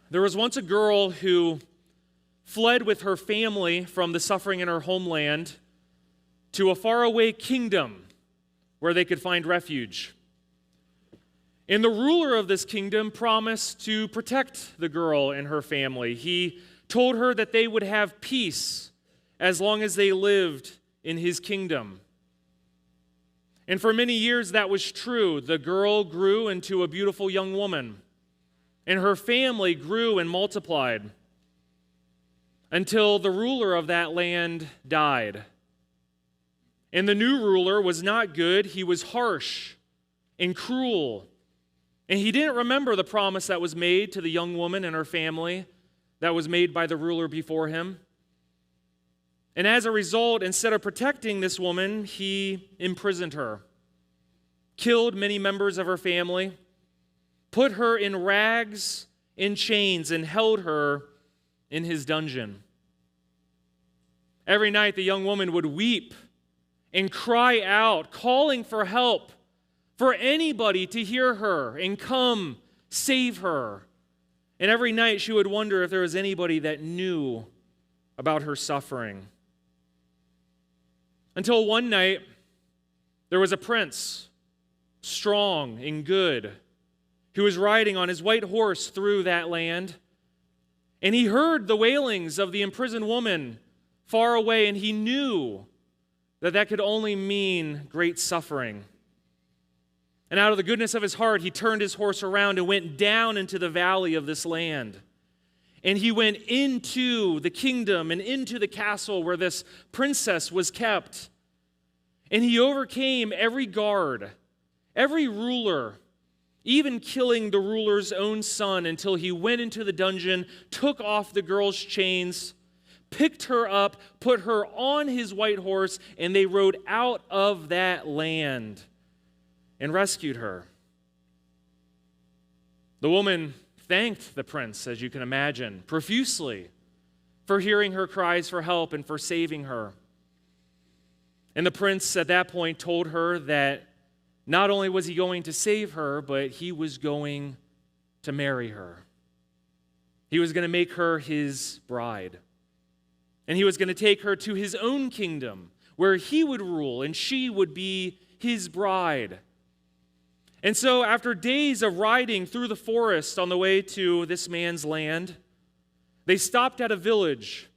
There was once a girl who fled with her family from the suffering in her homeland to a faraway kingdom where they could find refuge. And the ruler of this kingdom promised to protect the girl and her family. He told her that they would have peace as long as they lived in his kingdom. And for many years that was true. The girl grew into a beautiful young woman, and her family grew and multiplied until the ruler of that land died. And the new ruler was not good. He was harsh and cruel. And he didn't remember the promise that was made to the young woman and her family that was made by the ruler before him. And as a result, instead of protecting this woman, he imprisoned her, killed many members of her family, put her in rags, in chains, and held her in his dungeon. Every night, the young woman would weep and cry out, calling for help, for anybody to hear her and come save her. And every night, she would wonder if there was anybody that knew about her suffering. Until one night, there was a prince, strong and good, who was riding on his white horse through that land. And he heard the wailings of the imprisoned woman far away, and he knew that that could only mean great suffering. And out of the goodness of his heart, he turned his horse around and went down into the valley of this land. And he went into the kingdom and into the castle where this princess was kept. And he overcame every guard, every ruler, even killing the ruler's own son, until he went into the dungeon, took off the girl's chains, picked her up, put her on his white horse, and they rode out of that land and rescued her. The woman thanked the prince, as you can imagine, profusely for hearing her cries for help and for saving her. And the prince at that point told her that not only was he going to save her, but he was going to marry her. He was going to make her his bride. And he was going to take her to his own kingdom, where he would rule and she would be his bride. And so after days of riding through the forest on the way to this man's land, they stopped at a village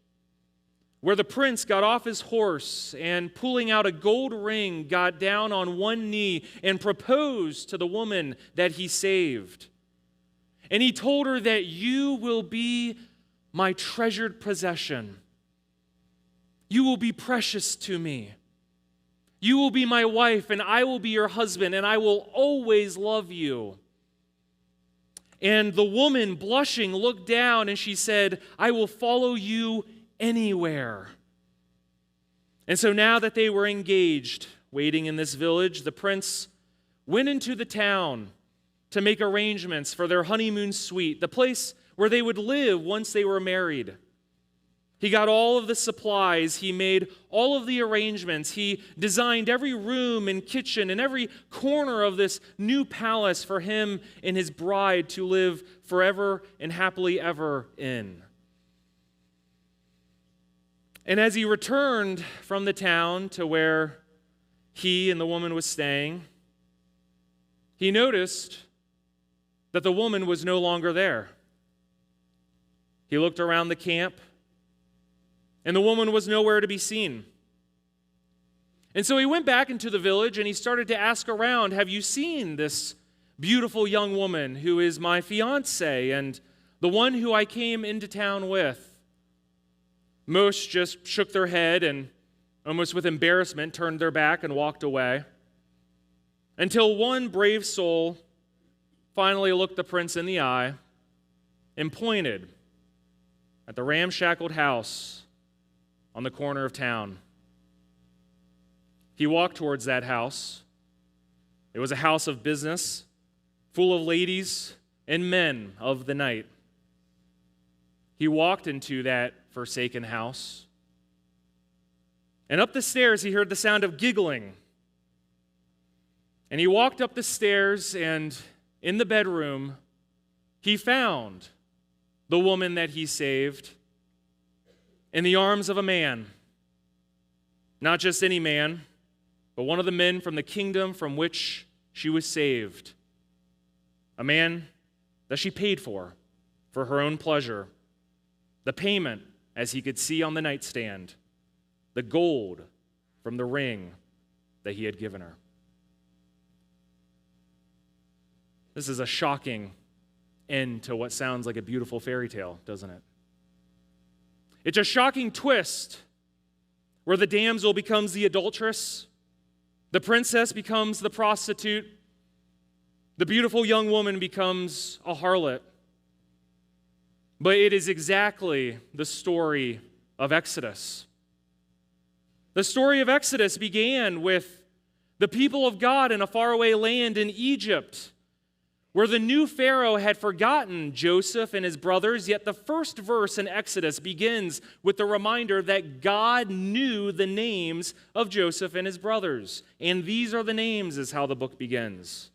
where the prince got off his horse and, pulling out a gold ring, got down on one knee and proposed to the woman that he saved. And he told her that you will be my treasured possession. You will be precious to me. You will be my wife, and I will be your husband, and I will always love you. And the woman, blushing, looked down, and she said, I will follow you anywhere. And so now that they were engaged, waiting in this village, the prince went into the town to make arrangements for their honeymoon suite, the place where they would live once they were married. He got all of the supplies. He made all of the arrangements. He designed every room and kitchen and every corner of this new palace for him and his bride to live forever and happily ever in. And as he returned from the town to where he and the woman was staying, he noticed that the woman was no longer there. He looked around the camp, and the woman was nowhere to be seen. And so he went back into the village and he started to ask around, have you seen this beautiful young woman who is my fiancée and the one who I came into town with? Most just shook their head and, almost with embarrassment, turned their back and walked away. Until one brave soul finally looked the prince in the eye and pointed at the ramshackled house on the corner of town. He walked towards that house. It was a house of business, full of ladies and men of the night. He walked into that forsaken house. And up the stairs, he heard the sound of giggling. And he walked up the stairs, and in the bedroom, he found the woman that he saved, in the arms of a man. Not just any man, but one of the men from the kingdom from which she was saved. A man that she paid for her own pleasure. The payment, as he could see on the nightstand, the gold from the ring that he had given her. This is a shocking end to what sounds like a beautiful fairy tale, doesn't it? It's a shocking twist where the damsel becomes the adulteress, the princess becomes the prostitute, the beautiful young woman becomes a harlot. But it is exactly the story of Exodus. The story of Exodus began with the people of God in a faraway land in Egypt, where the new Pharaoh had forgotten Joseph and his brothers, yet the first verse in Exodus begins with the reminder that God knew the names of Joseph and his brothers. And these are the names, is how the book begins.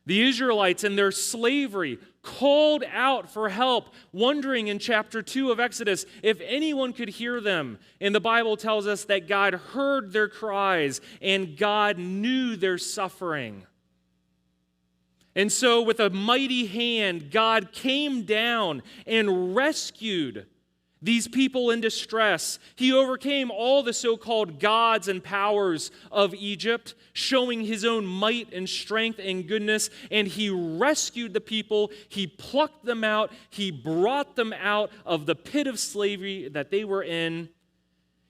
The Israelites in their slavery called out for help, wondering in chapter 2 of Exodus if anyone could hear them. And the Bible tells us that God heard their cries and God knew their suffering. And so with a mighty hand, God came down and rescued these people in distress. He overcame all the so-called gods and powers of Egypt, showing his own might and strength and goodness, and he rescued the people. He plucked them out. He brought them out of the pit of slavery that they were in.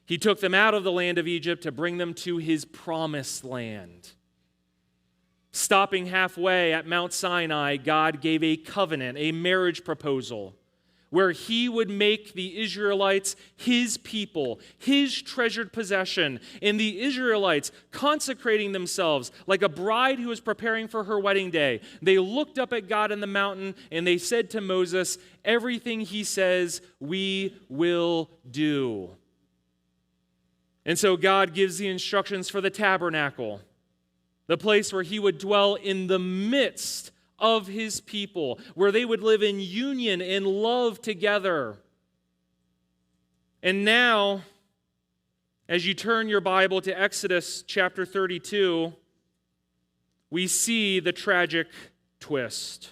He took them out of the land of Egypt to bring them to his promised land. Stopping halfway at Mount Sinai, God gave a covenant, a marriage proposal, where he would make the Israelites his people, his treasured possession, and the Israelites consecrating themselves like a bride who is preparing for her wedding day. They looked up at God in the mountain and they said to Moses, "Everything he says, we will do." And so God gives the instructions for the tabernacle, the place where he would dwell in the midst of his people, where they would live in union and love together. And now, as you turn your Bible to Exodus chapter 32, we see the tragic twist.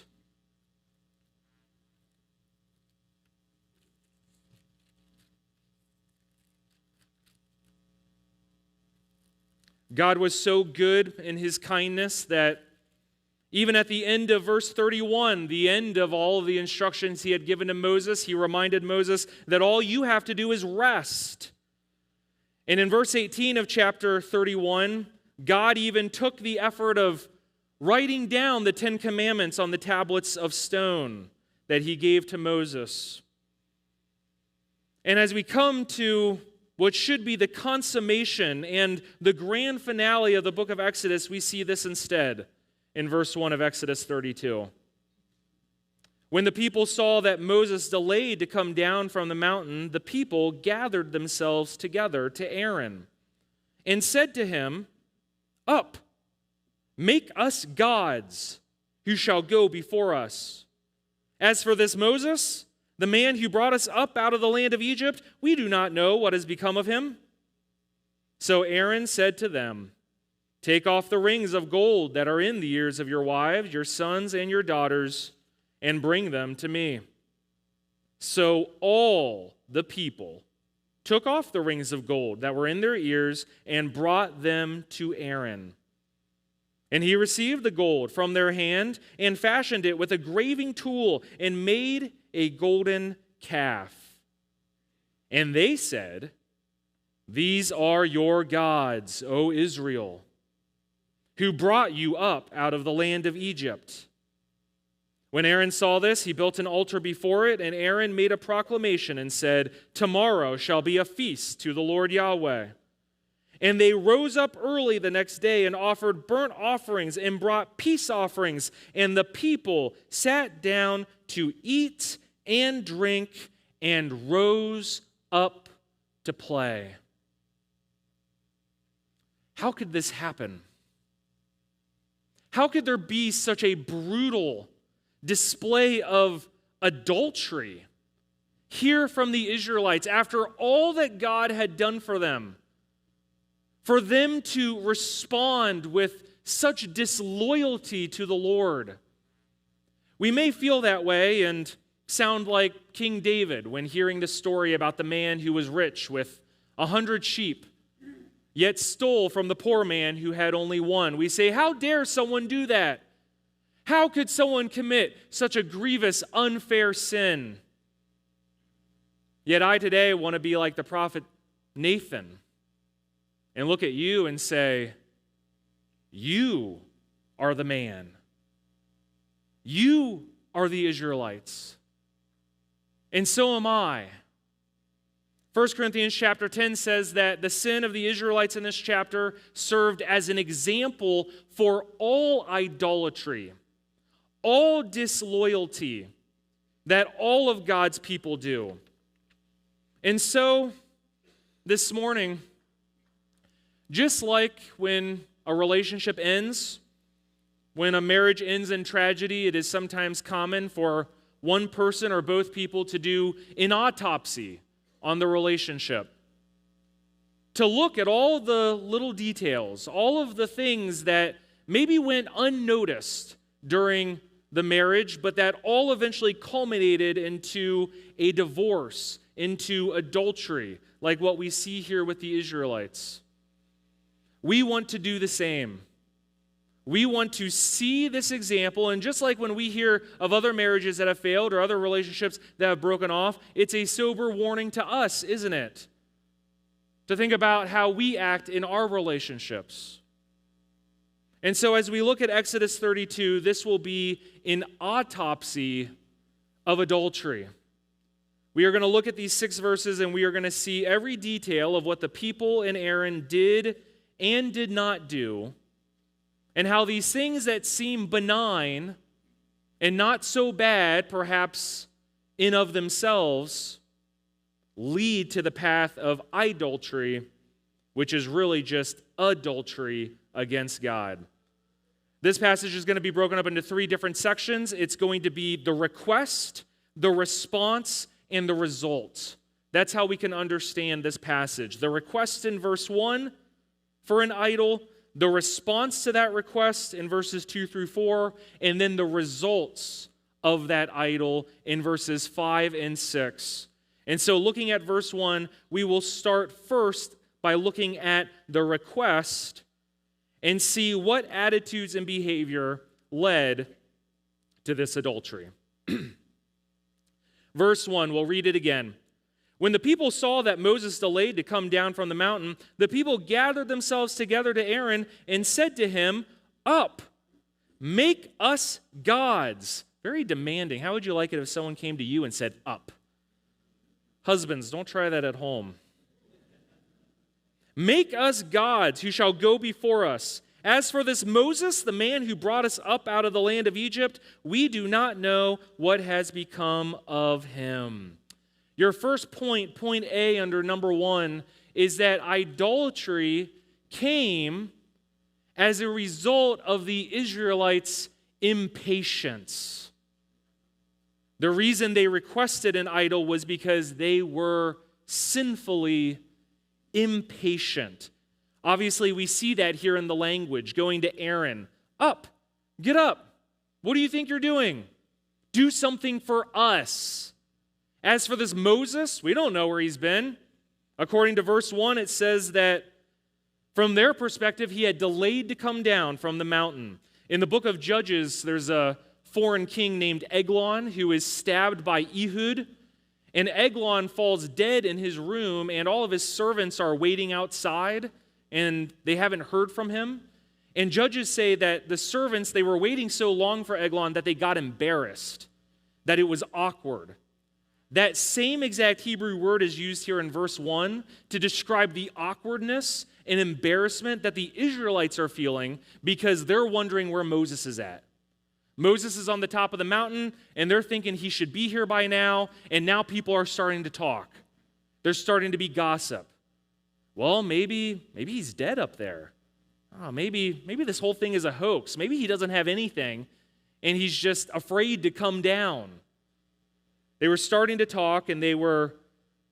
God was so good in his kindness that even at the end of verse 31, the end of all of the instructions he had given to Moses, he reminded Moses that all you have to do is rest. And in verse 18 of chapter 31, God even took the effort of writing down the 10 Commandments on the tablets of stone that he gave to Moses. And as we come to what should be the consummation and the grand finale of the book of Exodus, we see this instead in verse 1 of Exodus 32. When the people saw that Moses delayed to come down from the mountain, the people gathered themselves together to Aaron and said to him, "Up, make us gods who shall go before us. As for this Moses, the man who brought us up out of the land of Egypt, we do not know what has become of him." So Aaron said to them, "Take off the rings of gold that are in the ears of your wives, your sons, and your daughters, and bring them to me." So all the people took off the rings of gold that were in their ears and brought them to Aaron. And he received the gold from their hand and fashioned it with a graving tool and made a golden calf. And they said, "These are your gods, O Israel, who brought you up out of the land of Egypt." When Aaron saw this, he built an altar before it, and Aaron made a proclamation and said, "Tomorrow shall be a feast to the Lord Yahweh." And they rose up early the next day and offered burnt offerings and brought peace offerings, and the people sat down to eat and drink and rose up to play. How could this happen? How could there be such a brutal display of adultery here from the Israelites after all that God had done for them to respond with such disloyalty to the Lord. We may feel that way and sound like King David when hearing the story about the man who was rich with 100 sheep, yet stole from the poor man who had only one. We say, how dare someone do that? How could someone commit such a grievous, unfair sin? Yet I today want to be like the prophet Nathan and look at you and say, you are the man. You are the Israelites. And so am I. 1 Corinthians chapter 10 says that the sin of the Israelites in this chapter served as an example for all idolatry, all disloyalty that all of God's people do. And so, this morning, just like when a relationship ends, when a marriage ends in tragedy, it is sometimes common for one person or both people to do an autopsy on the relationship, to look at all the little details, all of the things that maybe went unnoticed during the marriage, but that all eventually culminated into a divorce, into adultery, like what we see here with the Israelites. We want to do the same. We want to see this example, and just like when we hear of other marriages that have failed or other relationships that have broken off, it's a sober warning to us, isn't it? To think about how we act in our relationships. And so as we look at Exodus 32, this will be an autopsy of adultery. We are going to look at these 6 verses, and we are going to see every detail of what the people and Aaron did and did not do, and how these things that seem benign and not so bad, perhaps in of themselves, lead to the path of idolatry, which is really just adultery against God. This passage is going to be broken up into 3 different sections. It's going to be the request, the response, and the result. That's how we can understand this passage. The request in verse 1 for an idol, the response to that request in verses 2 through 4, and then the results of that idol in verses 5 and 6. And so looking at verse 1, we will start first by looking at the request and see what attitudes and behavior led to this adultery. Verse 1, we'll read it again. When the people saw that Moses delayed to come down from the mountain, the people gathered themselves together to Aaron and said to him, "Up, make us gods." Very demanding. How would you like it if someone came to you and said, "Up"? Husbands, don't try that at home. "Make us gods who shall go before us. As for this Moses, the man who brought us up out of the land of Egypt, we do not know what has become of him." Your first point, point A under number 1, is that idolatry came as a result of the Israelites' impatience. The reason they requested an idol was because they were sinfully impatient. Obviously, we see that here in the language, going to Aaron. "Up, get up. What do you think you're doing? Do something for us." As for this Moses, we don't know where he's been. According to verse 1, it says that from their perspective, he had delayed to come down from the mountain. In the book of Judges, there's a foreign king named Eglon who is stabbed by Ehud. And Eglon falls dead in his room, and all of his servants are waiting outside, and they haven't heard from him. And judges say that the servants, they were waiting so long for Eglon that they got embarrassed, that it was awkward. That same exact Hebrew word is used here in verse 1 to describe the awkwardness and embarrassment that the Israelites are feeling because they're wondering where Moses is at. Moses is on the top of the mountain, and they're thinking he should be here by now, and now people are starting to talk. There's starting to be gossip. Well, maybe he's dead up there. Oh, maybe this whole thing is a hoax. Maybe he doesn't have anything, and he's just afraid to come down. They were starting to talk, and they were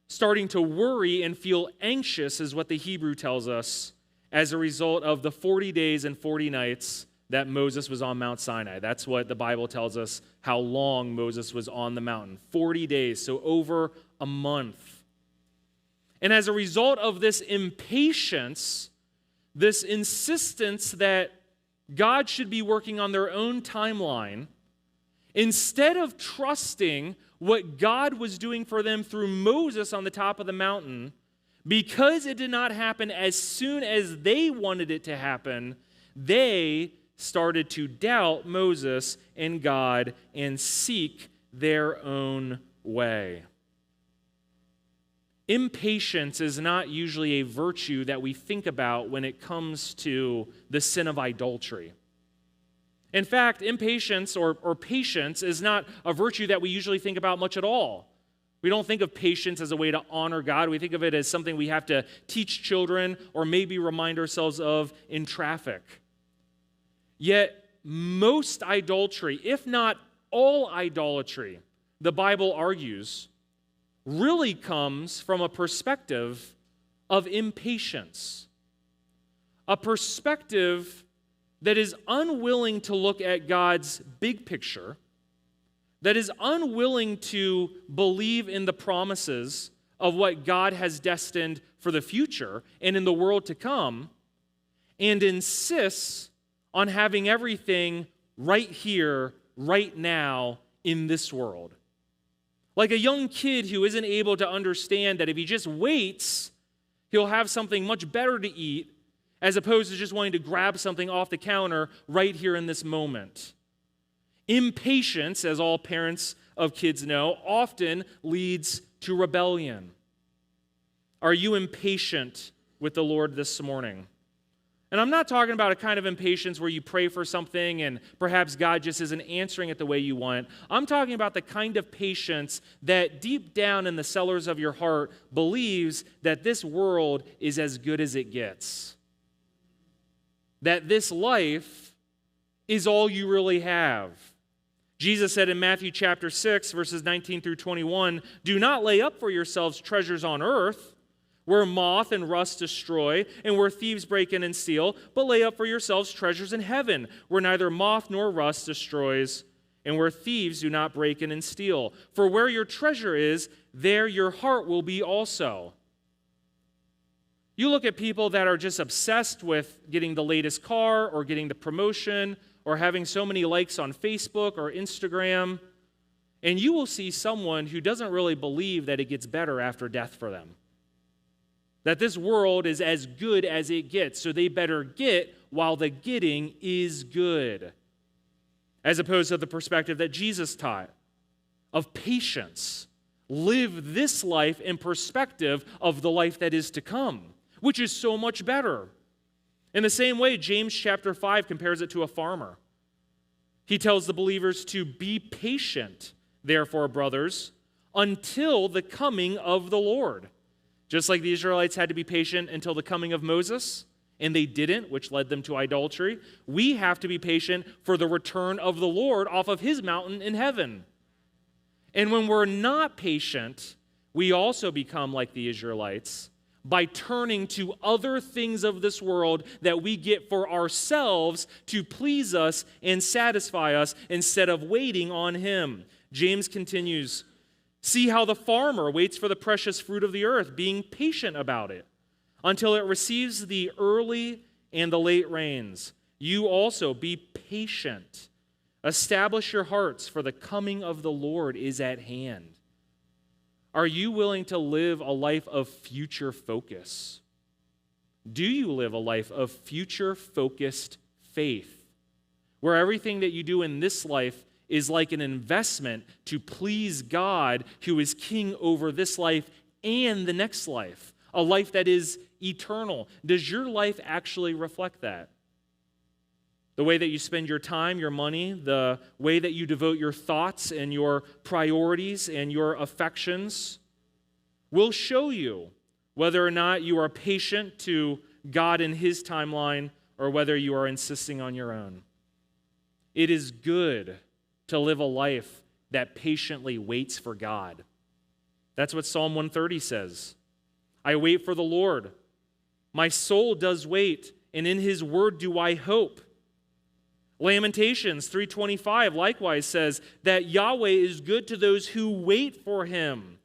starting to worry and feel anxious, is what the Hebrew tells us, as a result of the 40 days and 40 nights that Moses was on Mount Sinai. That's what the Bible tells us, how long Moses was on the mountain. 40 days, so over a month. And as a result of this impatience, this insistence that God should be working on their own timeline, instead of trusting what God was doing for them through Moses on the top of the mountain, because it did not happen as soon as they wanted it to happen, they started to doubt Moses and God and seek their own way. Impatience is not usually a virtue that we think about when it comes to the sin of adultery. In fact, impatience or patience is not a virtue that we usually think about much at all. We don't think of patience as a way to honor God. We think of it as something we have to teach children or maybe remind ourselves of in traffic. Yet, most idolatry, if not all idolatry, the Bible argues, really comes from a perspective of impatience. A perspective that is unwilling to look at God's big picture, that is unwilling to believe in the promises of what God has destined for the future and in the world to come, and insists on having everything right here, right now, in this world. Like a young kid who isn't able to understand that if he just waits, he'll have something much better to eat, as opposed to just wanting to grab something off the counter right here in this moment. Impatience, as all parents of kids know, often leads to rebellion. Are you impatient with the Lord this morning? And I'm not talking about a kind of impatience where you pray for something and perhaps God just isn't answering it the way you want. I'm talking about the kind of patience that deep down in the cellars of your heart believes that this world is as good as it gets. That this life is all you really have. Jesus said in Matthew chapter 6, verses 19 through 21, "Do not lay up for yourselves treasures on earth, where moth and rust destroy, and where thieves break in and steal, but lay up for yourselves treasures in heaven, where neither moth nor rust destroys, and where thieves do not break in and steal. For where your treasure is, there your heart will be also." You look at people that are just obsessed with getting the latest car or getting the promotion or having so many likes on Facebook or Instagram, and you will see someone who doesn't really believe that it gets better after death for them. That this world is as good as it gets, so they better get while the getting is good. As opposed to the perspective that Jesus taught of patience. Live this life in perspective of the life that is to come, which is so much better. In the same way, James chapter 5 compares it to a farmer. He tells the believers to be patient, therefore, brothers, until the coming of the Lord. Just like the Israelites had to be patient until the coming of Moses, and they didn't, which led them to idolatry, we have to be patient for the return of the Lord off of his mountain in heaven. And when we're not patient, we also become like the Israelites by turning to other things of this world that we get for ourselves to please us and satisfy us instead of waiting on him. James continues, "See how the farmer waits for the precious fruit of the earth, being patient about it, until it receives the early and the late rains. You also be patient. Establish your hearts, for the coming of the Lord is at hand." Are you willing to live a life of future focus? Do you live a life of future-focused faith, where everything that you do in this life is like an investment to please God, who is king over this life and the next life, a life that is eternal? Does your life actually reflect that? The way that you spend your time, your money, the way that you devote your thoughts and your priorities and your affections will show you whether or not you are patient to God in his timeline or whether you are insisting on your own. It is good to live a life that patiently waits for God. That's what Psalm 130 says. I wait for the Lord. My soul does wait, and in his word do I hope. Lamentations 3:25 likewise says that Yahweh is good to those who wait for him.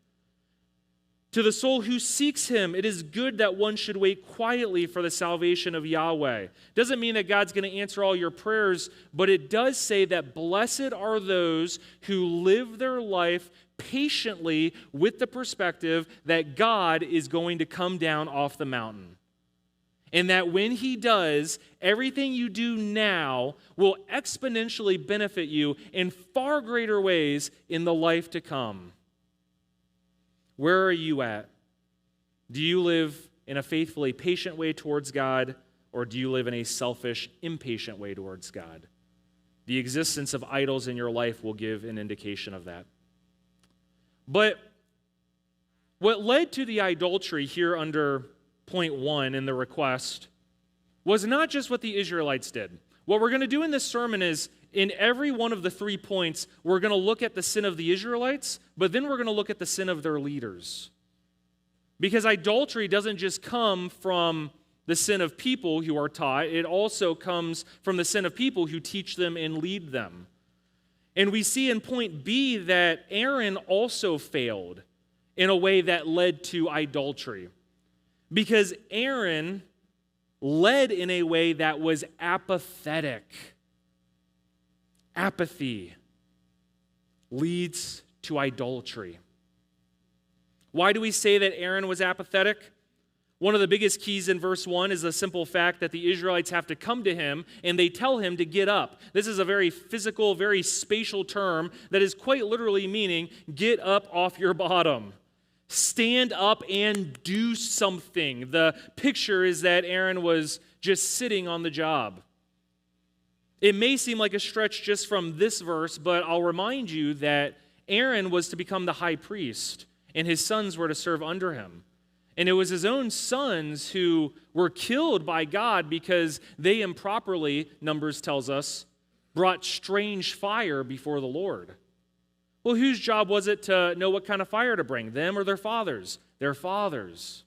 To the soul who seeks him, it is good that one should wait quietly for the salvation of Yahweh. Doesn't mean that God's going to answer all your prayers, but it does say that blessed are those who live their life patiently with the perspective that God is going to come down off the mountain. And that when he does, everything you do now will exponentially benefit you in far greater ways in the life to come. Where are you at? Do you live in a faithfully patient way towards God, or do you live in a selfish, impatient way towards God? The existence of idols in your life will give an indication of that. But what led to the adultery here under point 1 in the request was not just what the Israelites did. What we're going to do in this sermon is, in every one of the 3 points, we're going to look at the sin of the Israelites, but then we're going to look at the sin of their leaders. Because idolatry doesn't just come from the sin of people who are taught, it also comes from the sin of people who teach them and lead them. And we see in point B that Aaron also failed in a way that led to idolatry. Because Aaron led in a way that was apathetic. Apathy leads to idolatry. Why do we say that Aaron was apathetic? One of the biggest keys in verse 1 is the simple fact that the Israelites have to come to him and they tell him to get up. This is a very physical, very spatial term that is quite literally meaning get up off your bottom. Stand up and do something. The picture is that Aaron was just sitting on the job. It may seem like a stretch just from this verse, but I'll remind you that Aaron was to become the high priest, and his sons were to serve under him. And it was his own sons who were killed by God because they improperly, Numbers tells us, brought strange fire before the Lord. Well, whose job was it to know what kind of fire to bring, them or their fathers? Their fathers.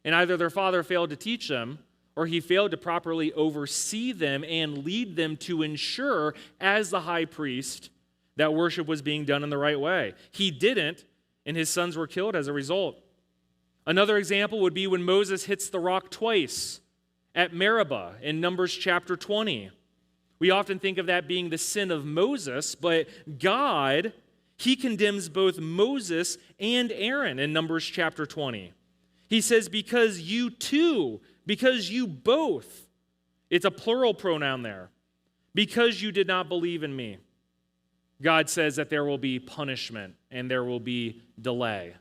And either their father failed to teach them, or he failed to properly oversee them and lead them to ensure, as the high priest, that worship was being done in the right way. He didn't, and his sons were killed as a result. Another example would be when Moses hits the rock twice at Meribah in Numbers chapter 20. We often think of that being the sin of Moses, but God, he condemns both Moses and Aaron in Numbers chapter 20. He says, because you both, it's a plural pronoun there, because you did not believe in me. God says that there will be punishment and there will be delay.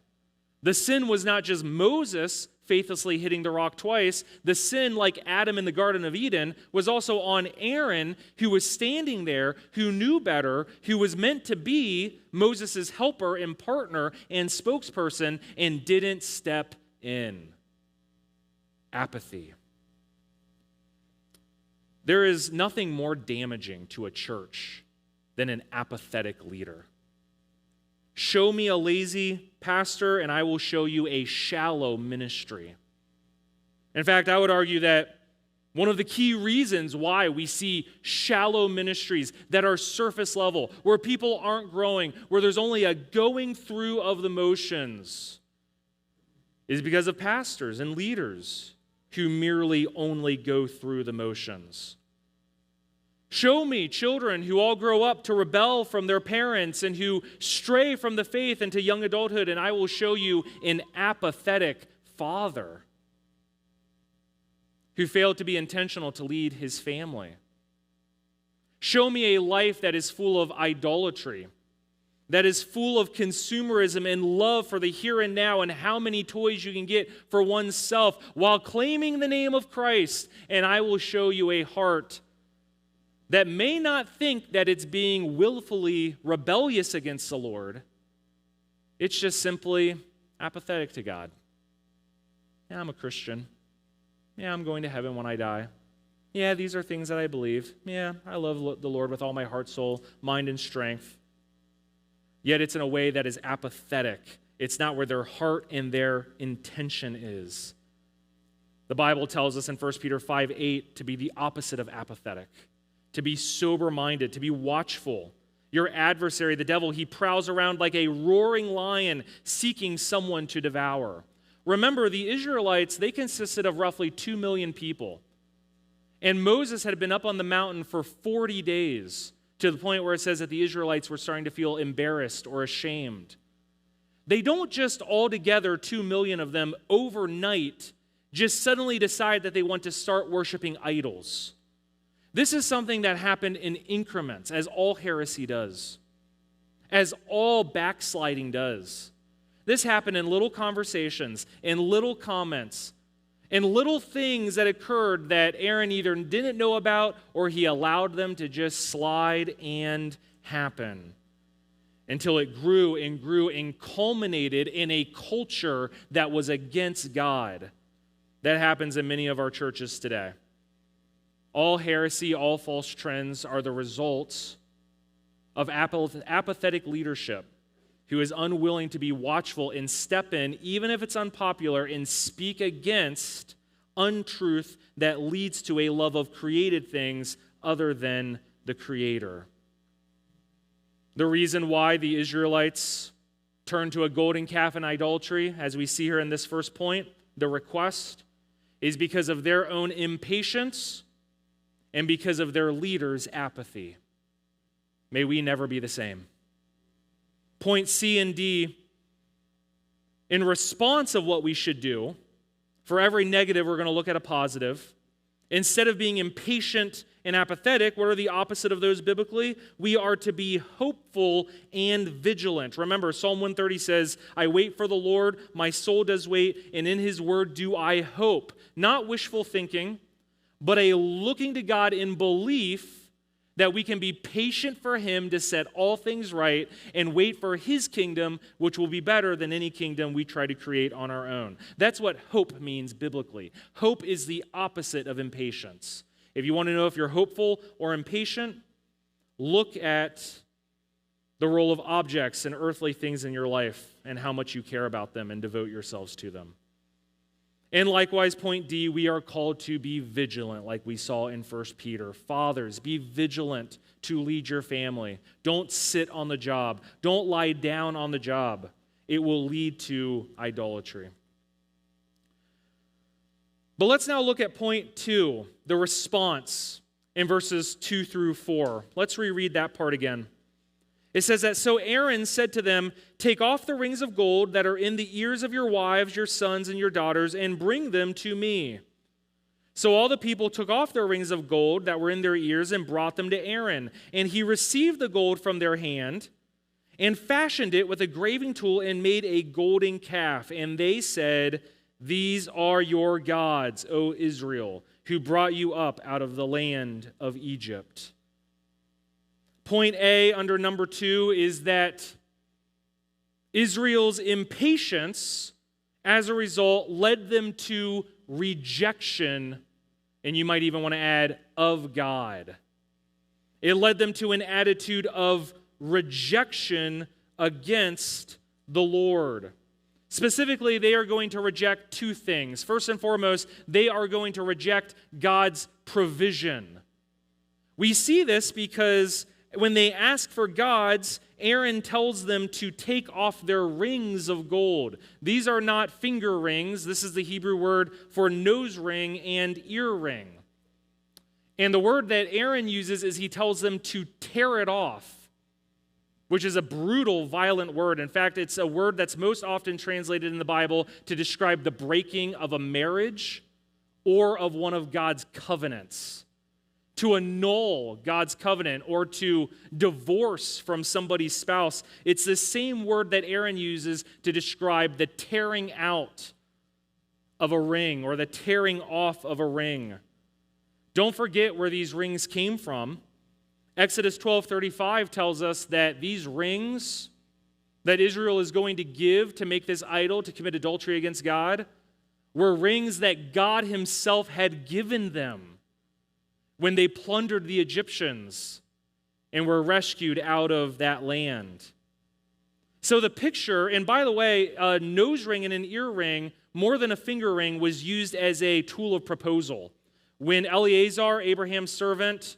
The sin was not just Moses faithlessly hitting the rock twice. The sin, like Adam in the Garden of Eden, was also on Aaron, who was standing there, who knew better, who was meant to be Moses' helper and partner and spokesperson, and didn't step in. Apathy. There is nothing more damaging to a church than an apathetic leader. Show me a lazy pastor, and I will show you a shallow ministry. In fact, I would argue that one of the key reasons why we see shallow ministries that are surface level, where people aren't growing, where there's only a going through of the motions, is because of pastors and leaders who merely only go through the motions. Show me children who all grow up to rebel from their parents and who stray from the faith into young adulthood, and I will show you an apathetic father who failed to be intentional to lead his family. Show me a life that is full of idolatry, that is full of consumerism and love for the here and now and how many toys you can get for oneself while claiming the name of Christ, and I will show you a heart that may not think that it's being willfully rebellious against the Lord. It's just simply apathetic to God. Yeah, I'm a Christian. Yeah, I'm going to heaven when I die. Yeah, these are things that I believe. Yeah, I love the Lord with all my heart, soul, mind, and strength. yet it's in a way that is apathetic. It's not where their heart and their intention is. The Bible tells us in 1 Peter 5:8 to be the opposite of apathetic, to be sober-minded, to be watchful. Your adversary, the devil, he prowls around like a roaring lion seeking someone to devour. Remember, the Israelites, they consisted of roughly 2 million people. And Moses had been up on the mountain for 40 days, to the point where it says that the Israelites were starting to feel embarrassed or ashamed. They don't just all together, 2 million of them, overnight, just suddenly decide that they want to start worshiping idols. This is something that happened in increments, as all heresy does, as all backsliding does. This happened in little conversations, in little comments, in little things that occurred that Aaron either didn't know about or he allowed them to just slide and happen, until it grew and grew and culminated in a culture that was against God. That happens in many of our churches today. All heresy, all false trends are the results of apathetic leadership who is unwilling to be watchful and step in, even if it's unpopular, and speak against untruth that leads to a love of created things other than the Creator. The reason why the Israelites turned to a golden calf and idolatry, as we see here in this first point, the request, is because of their own impatience and because of their leaders' apathy. May we never be the same. Point C and D, in response of what we should do, for every negative, we're going to look at a positive. Instead of being impatient and apathetic, what are the opposite of those biblically? We are to be hopeful and vigilant. Remember, Psalm 130 says, I wait for the Lord, my soul does wait, and in his word do I hope. Not wishful thinking, but a looking to God in belief that we can be patient for him to set all things right and wait for his kingdom, which will be better than any kingdom we try to create on our own. That's what hope means biblically. Hope is the opposite of impatience. If you want to know if you're hopeful or impatient, look at the role of objects and earthly things in your life and how much you care about them and devote yourselves to them. And likewise, point D, we are called to be vigilant, like we saw in 1 Peter. Fathers, be vigilant to lead your family. Don't sit on the job. Don't lie down on the job. It will lead to idolatry. But let's now look at point 2, the response in verses 2 through 4. Let's reread that part again. It says that, so Aaron said to them, take off the rings of gold that are in the ears of your wives, your sons, and your daughters, and bring them to me. So all the people took off their rings of gold that were in their ears and brought them to Aaron. And he received the gold from their hand and fashioned it with a graving tool and made a golden calf. And they said, these are your gods, O Israel, who brought you up out of the land of Egypt. Point A under number 2 is that Israel's impatience, as a result, led them to rejection, and you might even want to add, of God. It led them to an attitude of rejection against the Lord. Specifically, they are going to reject 2 things. First and foremost, they are going to reject God's provision. We see this because when they ask for gods, Aaron tells them to take off their rings of gold. These are not finger rings. This is the Hebrew word for nose ring and ear ring. And the word that Aaron uses is he tells them to tear it off, which is a brutal, violent word. In fact, it's a word that's most often translated in the Bible to describe the breaking of a marriage or of one of God's covenants. To annul God's covenant or to divorce from somebody's spouse. It's the same word that Aaron uses to describe the tearing out of a ring or the tearing off of a ring. Don't forget where these rings came from. Exodus 12:35 tells us that these rings that Israel is going to give to make this idol, to commit adultery against God, were rings that God himself had given them when they plundered the Egyptians and were rescued out of that land. So the picture, and by the way, a nose ring and an ear ring, more than a finger ring, was used as a tool of proposal. When Eleazar, Abraham's servant,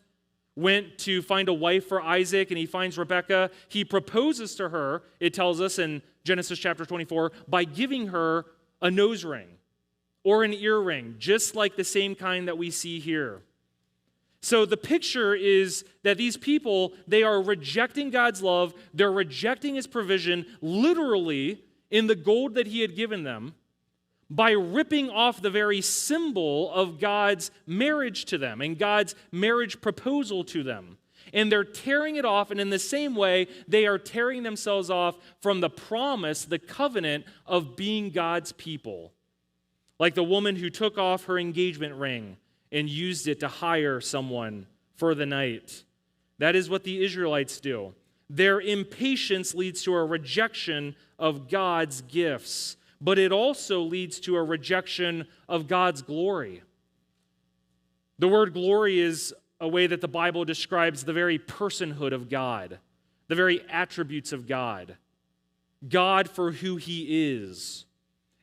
went to find a wife for Isaac and he finds Rebekah, he proposes to her, it tells us in Genesis chapter 24, by giving her a nose ring or an ear ring, just like the same kind that we see here. So the picture is that these people, they are rejecting God's love, they're rejecting his provision literally in the gold that he had given them by ripping off the very symbol of God's marriage to them and God's marriage proposal to them. And they're tearing it off, and in the same way, they are tearing themselves off from the promise, the covenant of being God's people. Like the woman who took off her engagement ring and used it to hire someone for the night. That is what the Israelites do. Their impatience leads to a rejection of God's gifts, but it also leads to a rejection of God's glory. The word glory is a way that the Bible describes the very personhood of God, the very attributes of God, God for who he is.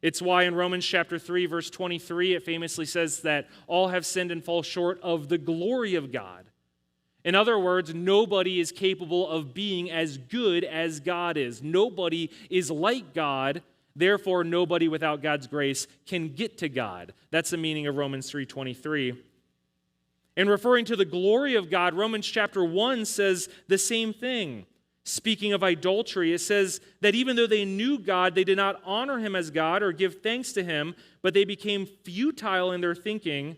It's why in Romans chapter 3, verse 23, it famously says that all have sinned and fall short of the glory of God. In other words, nobody is capable of being as good as God is. Nobody is like God. Therefore, nobody without God's grace can get to God. That's the meaning of Romans 3:23. And referring to the glory of God, Romans chapter 1 says the same thing. Speaking of idolatry, it says that even though they knew God, they did not honor him as God or give thanks to him, but they became futile in their thinking,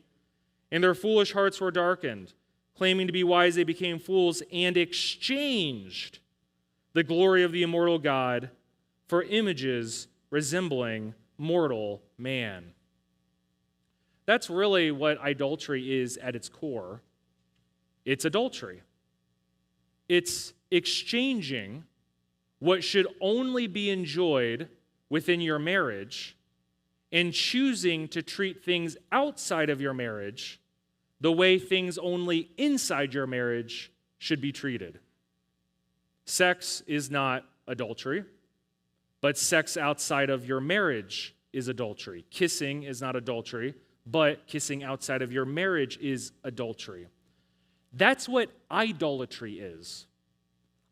and their foolish hearts were darkened. Claiming to be wise, they became fools and exchanged the glory of the immortal God for images resembling mortal man. That's really what idolatry is at its core. It's adultery. It's exchanging what should only be enjoyed within your marriage and choosing to treat things outside of your marriage the way things only inside your marriage should be treated. Sex is not adultery, but sex outside of your marriage is adultery. Kissing is not adultery, but kissing outside of your marriage is adultery. That's what idolatry is.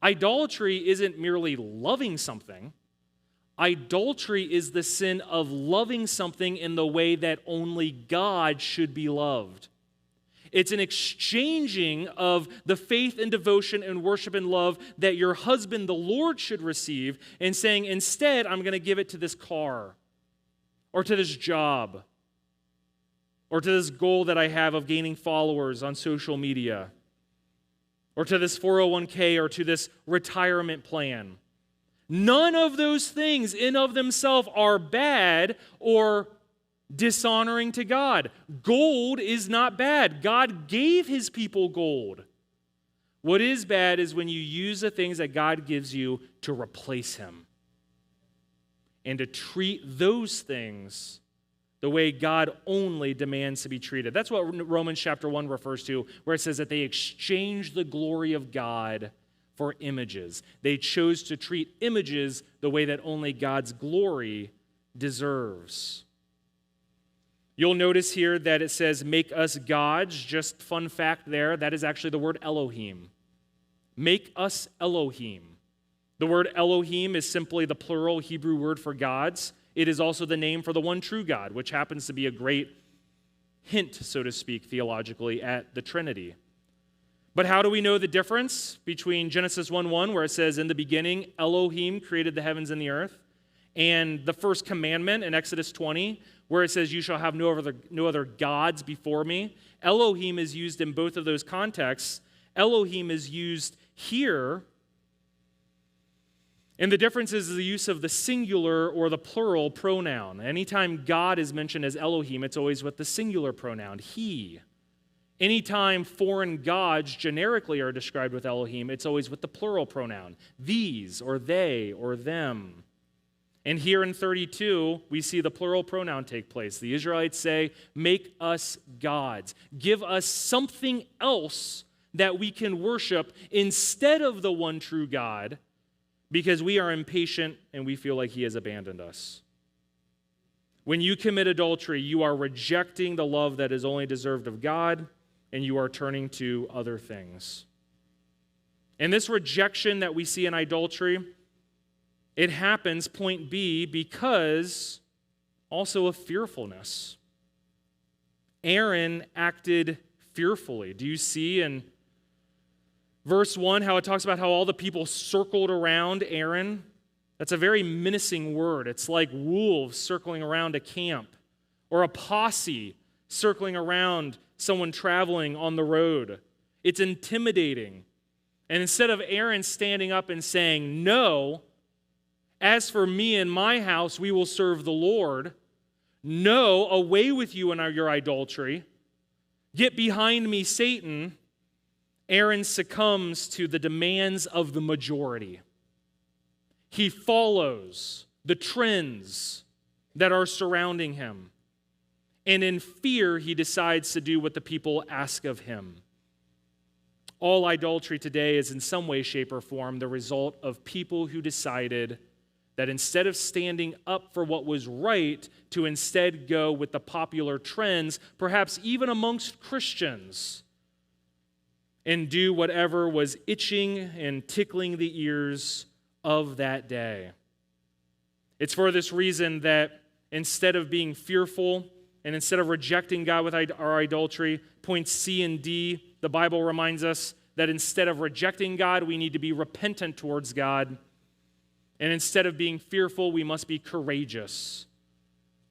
Idolatry isn't merely loving something. Idolatry is the sin of loving something in the way that only God should be loved. It's an exchanging of the faith and devotion and worship and love that your husband, the Lord, should receive, and saying, instead, I'm going to give it to this car, or to this job, or to this goal that I have of gaining followers on social media, or to this 401k, or to this retirement plan. None of those things in of themselves are bad or dishonoring to God. Gold is not bad. God gave his people gold. What is bad is when you use the things that God gives you to replace him and to treat those things the way God only demands to be treated. That's what Romans chapter 1 refers to, where it says that they exchanged the glory of God for images. They chose to treat images the way that only God's glory deserves. You'll notice here that it says, make us gods. Just fun fact there, that is actually the word Elohim. Make us Elohim. The word Elohim is simply the plural Hebrew word for gods. It is also the name for the one true God, which happens to be a great hint, so to speak, theologically, at the Trinity. But how do we know the difference between Genesis 1:1, where it says, in the beginning, Elohim created the heavens and the earth, and the first commandment in Exodus 20, where it says, you shall have no other gods before me? Elohim is used in both of those contexts. Elohim is used here, and the difference is the use of the singular or the plural pronoun. Anytime God is mentioned as Elohim, it's always with the singular pronoun, he. Anytime foreign gods generically are described with Elohim, it's always with the plural pronoun, these or they or them. And here in 32, we see the plural pronoun take place. The Israelites say, make us gods. Give us something else that we can worship instead of the one true God, because we are impatient and we feel like he has abandoned us. When you commit adultery, you are rejecting the love that is only deserved of God, and you are turning to other things. And this rejection that we see in adultery, it happens, point B, because also of fearfulness. Aaron acted fearfully. Do you see in verse 1 how it talks about how all the people circled around Aaron? That's a very menacing word. It's like wolves circling around a camp, or a posse circling around someone traveling on the road. It's intimidating. And instead of Aaron standing up and saying, "No, as for me and my house, we will serve the Lord. No, away with you and your idolatry. Get behind me, Satan," Aaron succumbs to the demands of the majority. He follows the trends that are surrounding him. And in fear, he decides to do what the people ask of him. All idolatry today is in some way, shape, or form the result of people who decided that instead of standing up for what was right, to instead go with the popular trends, perhaps even amongst Christians, and do whatever was itching and tickling the ears of that day. It's for this reason that instead of being fearful and instead of rejecting God with our idolatry, points C and D, the Bible reminds us that instead of rejecting God, we need to be repentant towards God. And instead of being fearful, we must be courageous.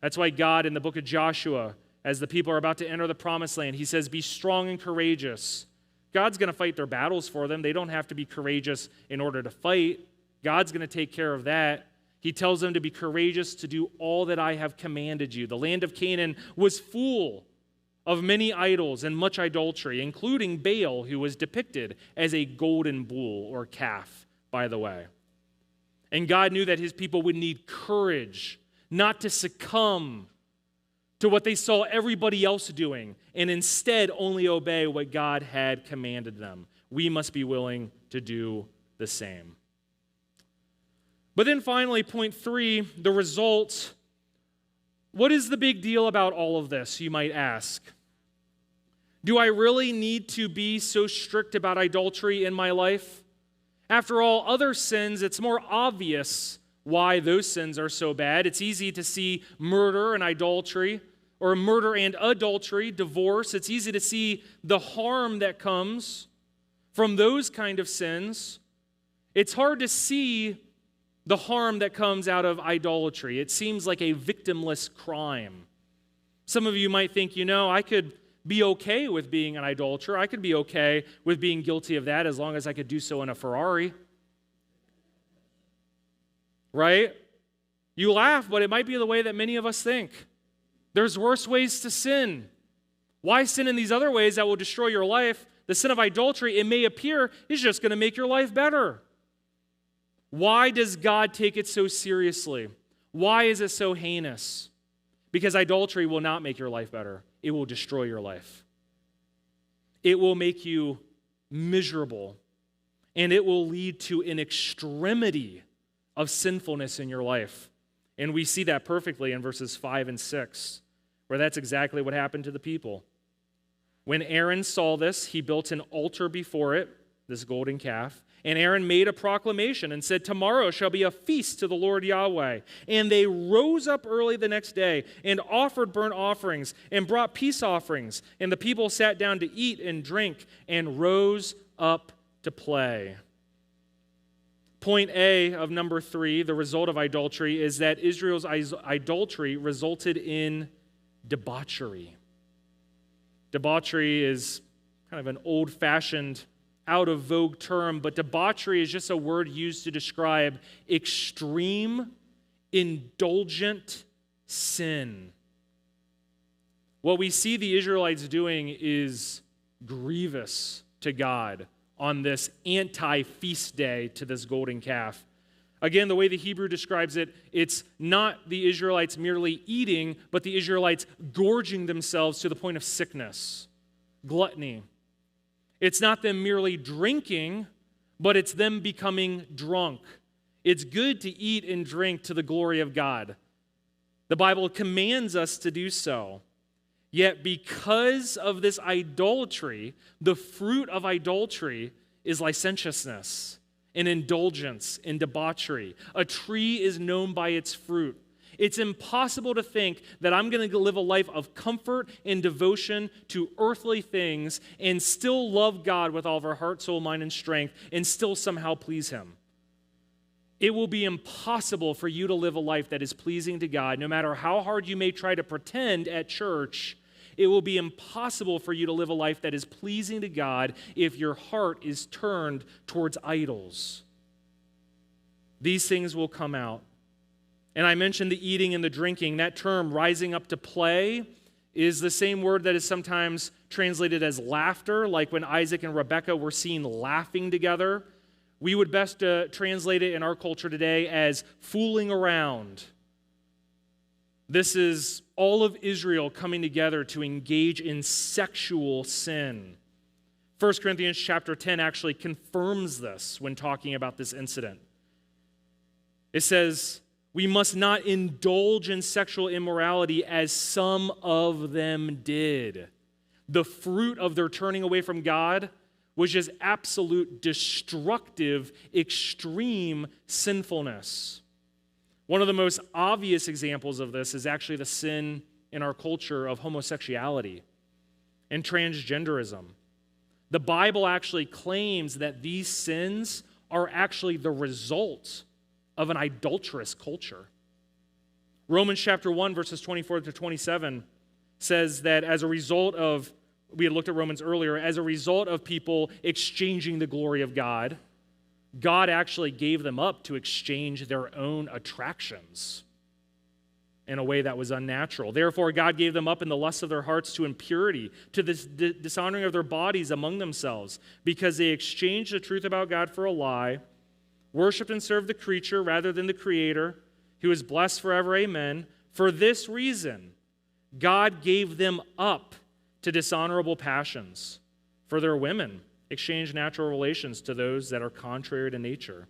That's why God, in the book of Joshua, as the people are about to enter the promised land, he says, "Be strong and courageous." God's going to fight their battles for them. They don't have to be courageous in order to fight. God's going to take care of that. He tells them to be courageous, to do all that I have commanded you. The land of Canaan was full of many idols and much idolatry, including Baal, who was depicted as a golden bull or calf, by the way. And God knew that his people would need courage not to succumb to what they saw everybody else doing, and instead only obey what God had commanded them. We must be willing to do the same. But then finally, point 3, the result. What is the big deal about all of this, you might ask? Do I really need to be so strict about adultery in my life? After all, other sins, it's more obvious why those sins are so bad. It's easy to see murder and idolatry, or murder and adultery, divorce. It's easy to see the harm that comes from those kind of sins. It's hard to see the harm that comes out of idolatry. It seems like a victimless crime. Some of you might think, I could be okay with being an idolater. I could be okay with being guilty of that as long as I could do so in a Ferrari. Right? You laugh, but it might be the way that many of us think. There's worse ways to sin. Why sin in these other ways that will destroy your life? The sin of adultery, it may appear, is just going to make your life better. Why does God take it so seriously? Why is it so heinous? Because idolatry will not make your life better. It will destroy your life. It will make you miserable, and it will lead to an extremity of sinfulness in your life. And we see that perfectly in verses 5 and 6, where that's exactly what happened to the people. When Aaron saw this, he built an altar before it, this golden calf, and Aaron made a proclamation and said, "Tomorrow shall be a feast to the Lord Yahweh." And they rose up early the next day and offered burnt offerings and brought peace offerings. And the people sat down to eat and drink and rose up to play. Point A of number 3, the result of idolatry, is that Israel's idolatry resulted in debauchery. Debauchery is kind of an old-fashioned, out-of-vogue term, but debauchery is just a word used to describe extreme, indulgent sin. What we see the Israelites doing is grievous to God on this anti-feast day to this golden calf. Again, the way the Hebrew describes it, it's not the Israelites merely eating, but the Israelites gorging themselves to the point of sickness, gluttony. It's not them merely drinking, but it's them becoming drunk. It's good to eat and drink to the glory of God. The Bible commands us to do so. Yet because of this idolatry, the fruit of idolatry is licentiousness and indulgence and debauchery. A tree is known by its fruit. It's impossible to think that I'm going to live a life of comfort and devotion to earthly things and still love God with all of our heart, soul, mind, and strength and still somehow please Him. It will be impossible for you to live a life that is pleasing to God, no matter how hard you may try to pretend at church. It will be impossible for you to live a life that is pleasing to God if your heart is turned towards idols. These things will come out. And I mentioned the eating and the drinking. That term, rising up to play, is the same word that is sometimes translated as laughter, like when Isaac and Rebekah were seen laughing together. We would best translate it in our culture today as fooling around. This is all of Israel coming together to engage in sexual sin. 1 Corinthians chapter 10 actually confirms this when talking about this incident. It says, "We must not indulge in sexual immorality as some of them did." The fruit of their turning away from God was just absolute destructive, extreme sinfulness. One of the most obvious examples of this is actually the sin in our culture of homosexuality and transgenderism. The Bible actually claims that these sins are actually the result of an adulterous culture. Romans chapter 1, verses 24 to 27 says that as a result of, we had looked at Romans earlier, as a result of people exchanging the glory of God, God actually gave them up to exchange their own attractions in a way that was unnatural. Therefore, God gave them up in the lusts of their hearts to impurity, to the dishonoring of their bodies among themselves, because they exchanged the truth about God for a lie, worshipped and served the creature rather than the Creator, who is blessed forever, amen. For this reason, God gave them up to dishonorable passions. For their women exchanged natural relations to those that are contrary to nature.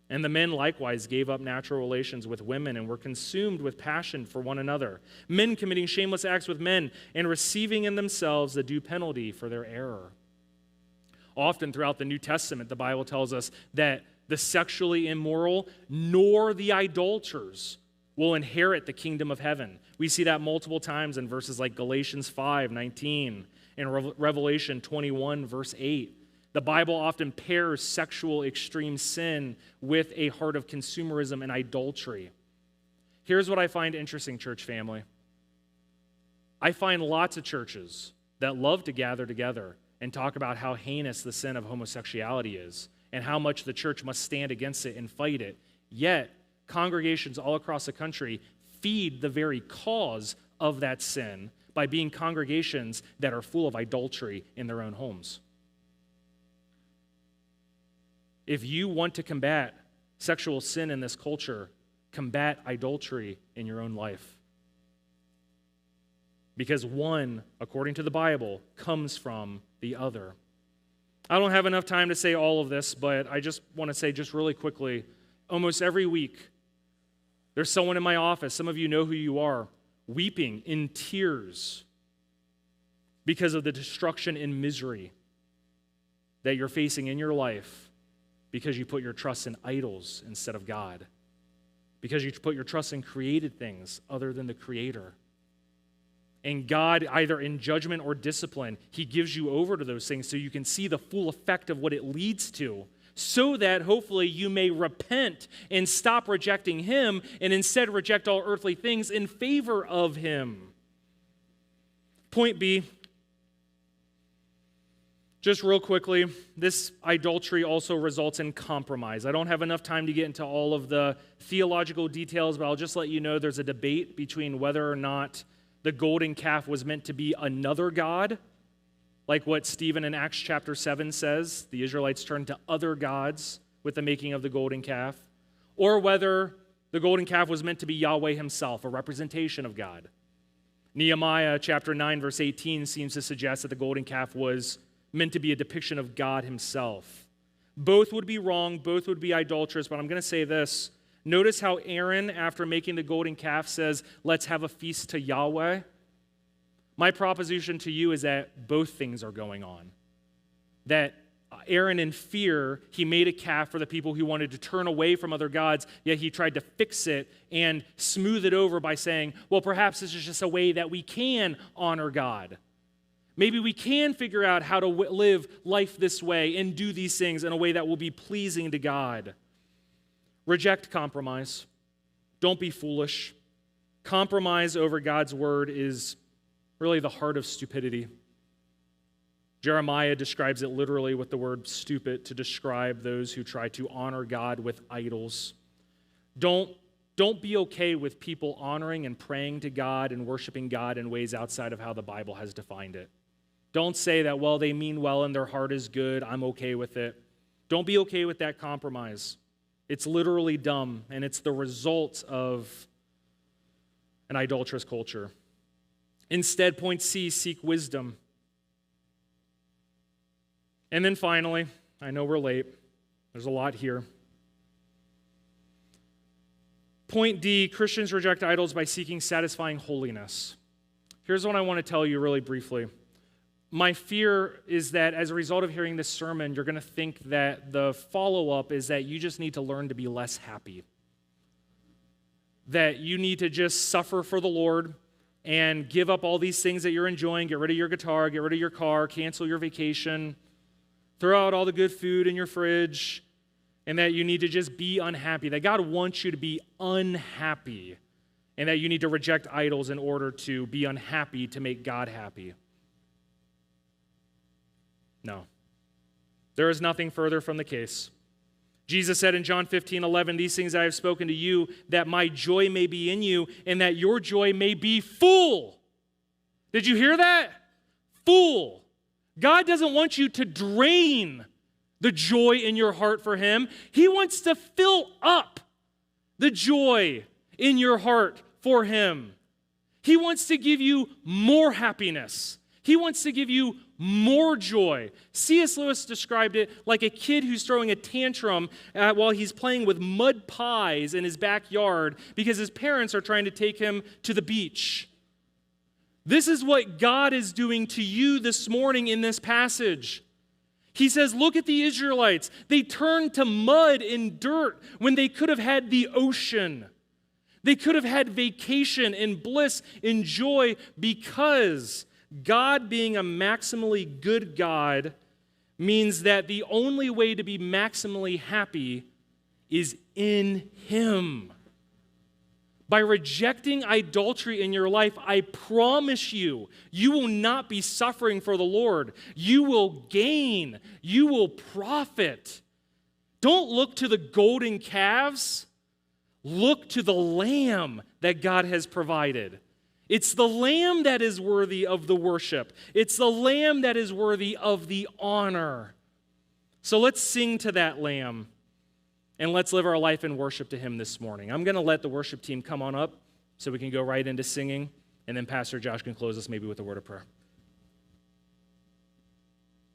And the men likewise gave up natural relations with women and were consumed with passion for one another, men committing shameless acts with men and receiving in themselves the due penalty for their error. Often throughout the New Testament, the Bible tells us that the sexually immoral nor the idolaters will inherit the kingdom of heaven. We see that multiple times in verses like Galatians 5:19 and Revelation 21, verse 8. The Bible often pairs sexual extreme sin with a heart of consumerism and idolatry. Here's what I find interesting, church family. I find lots of churches that love to gather together and talk about how heinous the sin of homosexuality is and how much the church must stand against it and fight it. Yet, congregations all across the country feed the very cause of that sin by being congregations that are full of idolatry in their own homes. If you want to combat sexual sin in this culture, combat idolatry in your own life. Because one, according to the Bible, comes from the other. I don't have enough time to say all of this, but I just want to say just really quickly, almost every week, there's someone in my office, some of you know who you are, weeping in tears because of the destruction and misery that you're facing in your life because you put your trust in idols instead of God, because you put your trust in created things other than the Creator. And God, either in judgment or discipline, He gives you over to those things so you can see the full effect of what it leads to, so that hopefully you may repent and stop rejecting Him and instead reject all earthly things in favor of Him. Point B, just real quickly, this idolatry also results in compromise. I don't have enough time to get into all of the theological details, but I'll just let you know there's a debate between whether or not the golden calf was meant to be another god, like what Stephen in Acts chapter 7 says. The Israelites turned to other gods with the making of the golden calf, or whether the golden calf was meant to be Yahweh Himself, a representation of God. Nehemiah chapter 9, verse 18 seems to suggest that the golden calf was meant to be a depiction of God Himself. Both would be wrong, both would be idolatrous, but I'm going to say this. Notice how Aaron, after making the golden calf, says, let's have a feast to Yahweh. My proposition to you is that both things are going on. That Aaron, in fear, he made a calf for the people who wanted to turn away from other gods, yet he tried to fix it and smooth it over by saying, well, perhaps this is just a way that we can honor God. Maybe we can figure out how to live life this way and do these things in a way that will be pleasing to God. Reject compromise. Don't be foolish. Compromise over God's word is really the heart of stupidity. Jeremiah describes it literally with the word stupid to describe those who try to honor God with idols. Don't be okay with people honoring and praying to God and worshiping God in ways outside of how the Bible has defined it. Don't say that, well, they mean well and their heart is good, I'm okay with it. Don't be okay with that compromise. It's literally dumb, and it's the result of an idolatrous culture. Instead, point C, seek wisdom. And then finally, I know we're late. There's a lot here. Point D, Christians reject idols by seeking satisfying holiness. Here's what I want to tell you really briefly. My fear is that as a result of hearing this sermon, you're going to think that the follow-up is that you just need to learn to be less happy. That you need to just suffer for the Lord and give up all these things that you're enjoying, get rid of your guitar, get rid of your car, cancel your vacation, throw out all the good food in your fridge, and that you need to just be unhappy. That God wants you to be unhappy, and that you need to reject idols in order to be unhappy to make God happy. No. There is nothing further from the case. Jesus said in John 15:11, these things I have spoken to you, that my joy may be in you, and that your joy may be full. Did you hear that? Full. God doesn't want you to drain the joy in your heart for him. He wants to fill up the joy in your heart for him. He wants to give you more happiness. He wants to give you more joy. C.S. Lewis described it like a kid who's throwing a tantrum while he's playing with mud pies in his backyard because his parents are trying to take him to the beach. This is what God is doing to you this morning in this passage. He says, look at the Israelites. They turned to mud and dirt when they could have had the ocean. They could have had vacation and bliss and joy because God, being a maximally good God, means that the only way to be maximally happy is in him. By rejecting idolatry in your life, I promise you, you will not be suffering for the Lord. You will gain. You will profit. Don't look to the golden calves. Look to the lamb that God has provided. It's the lamb that is worthy of the worship. It's the lamb that is worthy of the honor. So let's sing to that lamb, and let's live our life in worship to him this morning. I'm going to let the worship team come on up so we can go right into singing, and then Pastor Josh can close us maybe with a word of prayer.